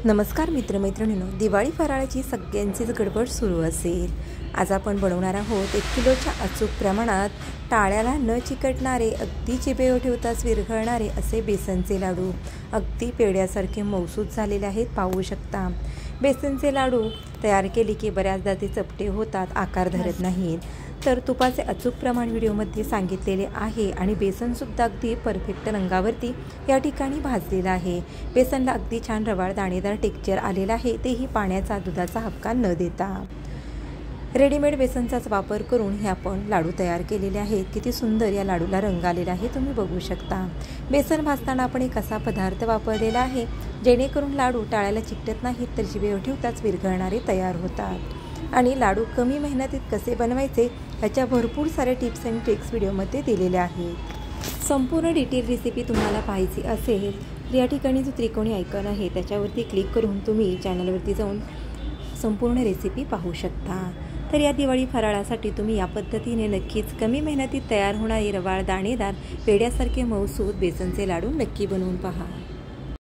नमस्कार मित्रमैत्रिणींनो, दिवाळी फराळाची सगळ्यांचीच गडबड सुरू असेल। आज आपण बनवणार आहोत 1 किलोच्या अचूक प्रमाणात टाळ्याला न चिकटणारे, अगदी जिभेवर ठेवताच विरघळणारे असे बेसनचे लाडू। अगदी पेढ्यासारखे मऊसूत झालेले आहेत, पाहू शकता। बेसनचे लाडू तयार केले की बऱ्याचदा ते चपटे होतात, आकार धरत नाहीत। तर तुपाचे अचूक प्रमाण व्हिडिओमध्ये सांगितलेले आहे आणि बेसनसुद्धा अगदी परफेक्ट रंगावरती या ठिकाणी भाजलेलं आहे। बेसनला अगदी छान रवाळ दाणेदार टेक्स्चर आलेलं आहे, तेही पाण्याचा दुधाचा हबका न देता। रेडीमेड बेसनचाच वापर करून हे आपण लाडू तयार केलेले आहेत। किती सुंदर या लाडूला रंग आलेला आहे, तुम्ही बघू शकता। बेसन भाजताना आपण एक असा पदार्थ वापरलेला आहे जेणेकरून लाडू टाळ्याला चिकटत नाहीत, तर जिभेवर ठेवताच विरघळणारे तयार होतात। आणि लाडू कमी मेहनतीत कसे बनवायचे ह्याच्या भरपूर साऱ्या टिप्स अँड ट्रिक्स व्हिडिओमध्ये दिलेल्या आहेत। संपूर्ण डिटेल रेसिपी तुम्हाला पाहायची असेल तर या ठिकाणी जो त्रिकोणी आयकॉन आहे त्याच्यावरती क्लिक करून तुम्ही चॅनलवरती जाऊन संपूर्ण रेसिपी पाहू शकता। तर या दिवाळी फराळासाठी तुम्ही या पद्धतीने नक्कीच कमी मेहनतीत तयार होणारे रवाळ दाणेदार पेढ्यासारखे मऊसूत बेसनचे लाडू नक्की बनवून पहा।